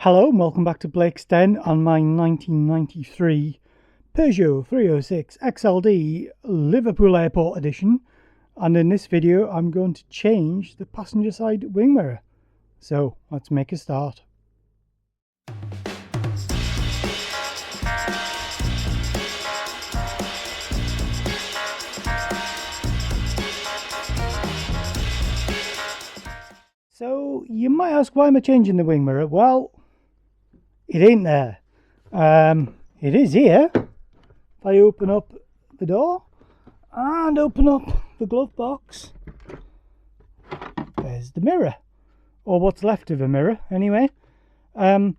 Hello and welcome back to Blake's Den on my 1993 Peugeot 306 XLD Liverpool Airport Edition, and in this video I'm going to change the passenger side wing mirror. So let's make a start. So you might ask, why am I changing the wing mirror? Well, it ain't there. It is here. If I open up the door and open up the glove box, there's the mirror, or what's left of a mirror anyway. I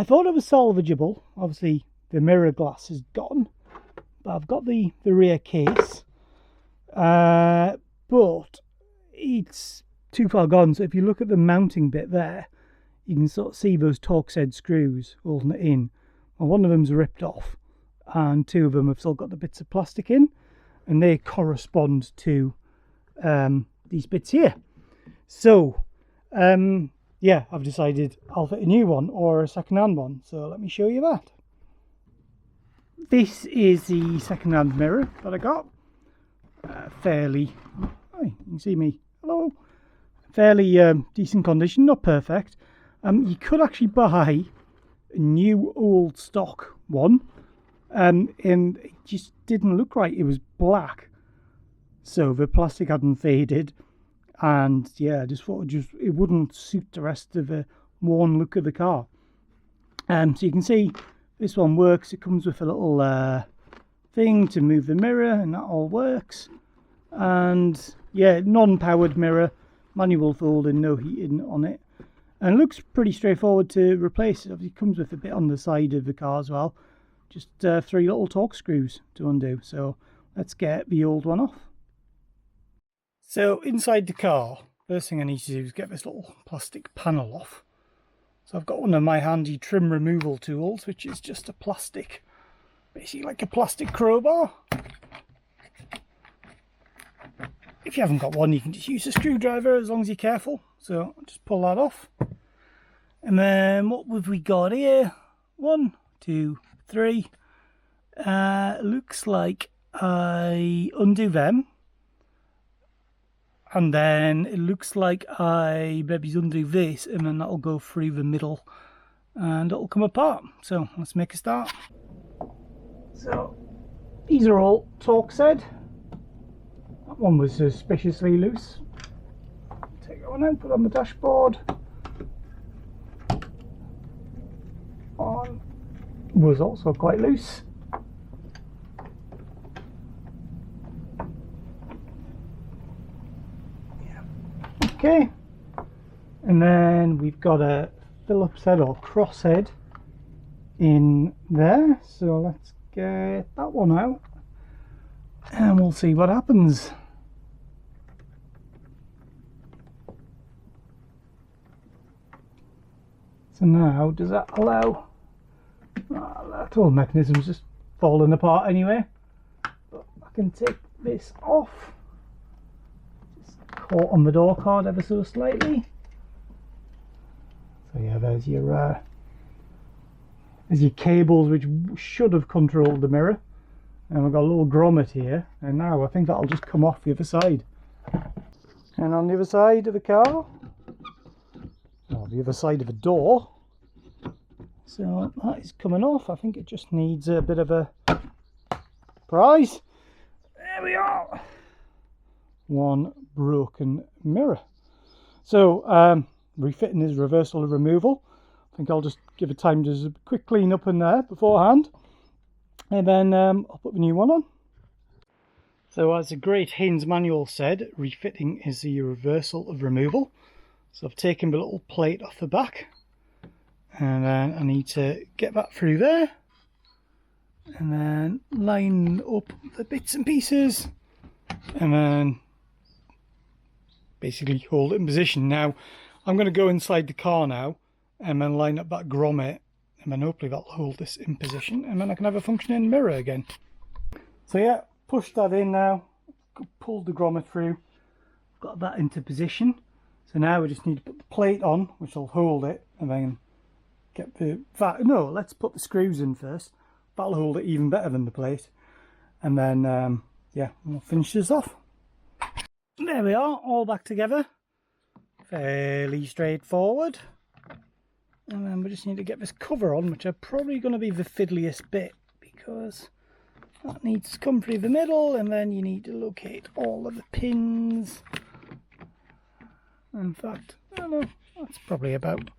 thought it was salvageable. Obviously the mirror glass is gone, but I've got the rear case, but it's too far gone. So if you look at the mounting bit there, you can sort of see those Torx head screws holding it in. Well, one of them's ripped off and two of them have still got the bits of plastic in, and they correspond to these bits here. So yeah, I've decided I'll fit a new one or a second-hand one, so let me show you that. This is the second-hand mirror that I got. Fairly, oh, you can see me, hello, fairly decent condition, not perfect. You could actually buy a new old stock one, and it just didn't look right. It was black, so the plastic hadn't faded, and yeah, I just thought it wouldn't suit the rest of the worn look of the car. So you can see this one works. It comes with a little thing to move the mirror, and that all works. And yeah, non-powered mirror, manual folding, no heating on it. And it looks pretty straightforward to replace. It obviously comes with a bit on the side of the car as well. Just 3 little Torx screws to undo. So let's get the old one off. So inside the car, first thing I need to do is get this little plastic panel off. So I've got one of my handy trim removal tools, which is just a plastic, basically like a plastic crowbar. If you haven't got one, you can just use a screwdriver as long as you're careful. So I'll just pull that off. And then what have we got here? 1, 2, 3. Looks like I undo them. And then it looks like I maybe undo this, and then that'll go through the middle and it'll come apart. So let's make a start. So these are all Torx head. That one was suspiciously loose. Take that one out, put it on the dashboard. One was also quite loose. Yeah. Okay. And then we've got a Phillips head or cross head in there. So let's get that one out and we'll see what happens. So now, does that allow... that whole mechanism's just falling apart anyway. But I can take this off. Just caught on the door card ever so slightly. So yeah, there's your cables which should have controlled the mirror. And we've got a little grommet here, and now I think that'll just come off the other side. And on the other side of the car, or the other side of the door, so that is coming off. I think it just needs a bit of a prize. There we are. One broken mirror. So refitting is reversal of removal. I think I'll just give it time to just a quick clean up in there beforehand. And then I'll put the new one on. So as the Great Haynes manual said, refitting is the reversal of removal. So I've taken the little plate off the back, and then I need to get that through there, and then line up the bits and pieces, and then basically hold it in position. Now I'm going to go inside the car now and then line up that grommet, and then hopefully that'll hold this in position, and then I can have a functioning mirror again. So yeah, push that in now, pulled the grommet through, got that into position. So now we just need to put the plate on, which will hold it, and then get the no, let's put the screws in first. That'll hold it even better than the plate, and then yeah, we'll finish this off. There we are, all back together. Fairly straightforward. And then we just need to get this cover on, which are probably going to be the fiddliest bit, because that needs to come through the middle, and then you need to locate all of the pins. In fact, I don't know, that's probably about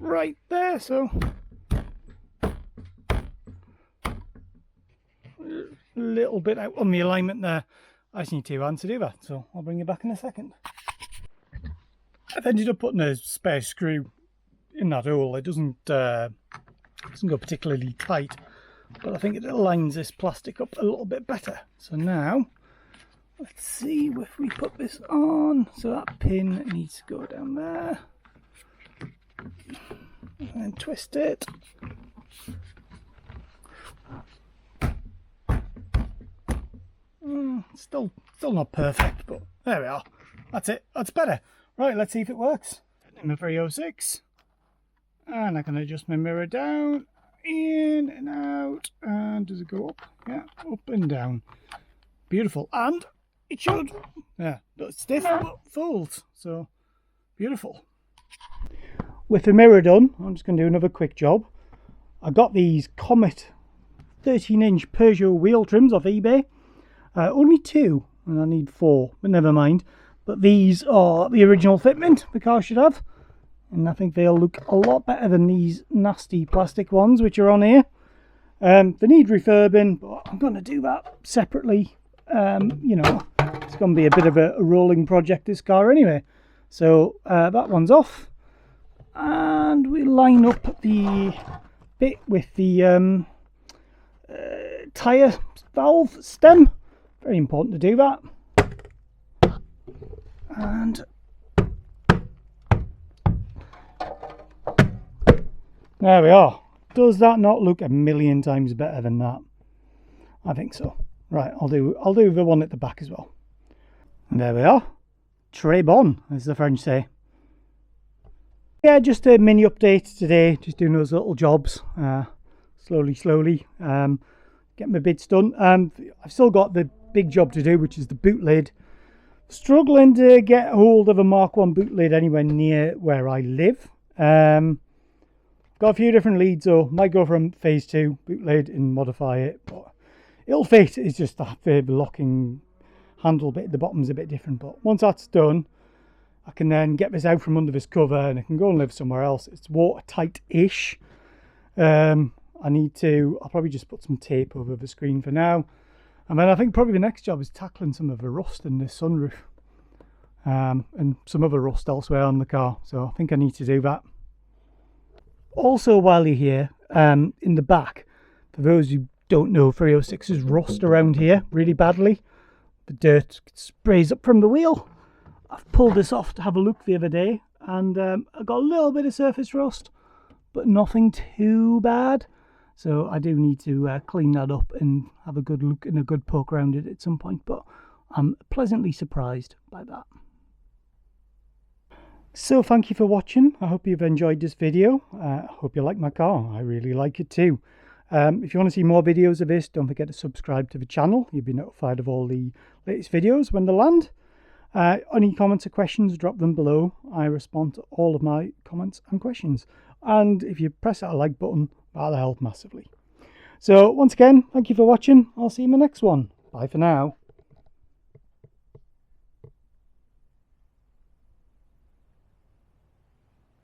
right there. So a little bit out on the alignment there. I just need 2 hands to do that, so I'll bring you back in a second. I've ended up putting a spare screw in that hole. It doesn't go particularly tight, but I think it aligns this plastic up a little bit better. So now let's see if we put this on. So that pin needs to go down there, and then twist it. Still not perfect, but there we are. That's it. That's better. Right, let's see if it works. Number 306. And I can adjust my mirror down, in and out. And does it go up? Yeah, up and down. Beautiful. And it should. Yeah, it's stiff but folds. So beautiful. With the mirror done, I'm just going to do another quick job. I got these Comet 13-inch Peugeot wheel trims off eBay. Only 2, and I need 4, but never mind. But these are the original fitment the car should have, and I think they'll look a lot better than these nasty plastic ones which are on here. They need refurbing, but I'm going to do that separately. You know, it's going to be a bit of a rolling project, this car anyway. So that one's off, and we line up the bit with the tyre valve stem. Very important to do that. And there we are. Does that not look a million times better than that? I think so. Right, I'll do the one at the back as well. And there we are. Très bon, as the French say. Yeah, just a mini update today. Just doing those little jobs. Slowly. Getting my bits done. I've still got the big job to do, which is the boot lid. Struggling to get hold of a Mark 1 boot lid anywhere near where I live. Got a few different leads, so might go from phase 2 boot lid and modify it, but it'll fit. It's just that the locking handle bit at the bottom's a bit different, but once that's done, I can then get this out from under this cover and I can go and live somewhere else. It's watertight-ish. I'll probably just put some tape over the screen for now. And then I think probably the next job is tackling some of the rust in this sunroof. And some other rust elsewhere on the car. So I think I need to do that. Also, while you're here, in the back, for those who don't know, 306's rust around here really badly. The dirt sprays up from the wheel. I've pulled this off to have a look the other day, and I got a little bit of surface rust, but nothing too bad. So I do need to clean that up and have a good look and a good poke around it at some point, but I'm pleasantly surprised by that. So thank you for watching. I hope you've enjoyed this video. I hope you like my car. I really like it too. If you want to see more videos of this, don't forget to subscribe to the channel. You'll be notified of all the latest videos when they land. Any comments or questions, drop them below. I respond to all of my comments and questions. And if you press that like button, that'll help massively. So once again, thank you for watching. I'll see you in the next one. Bye for now.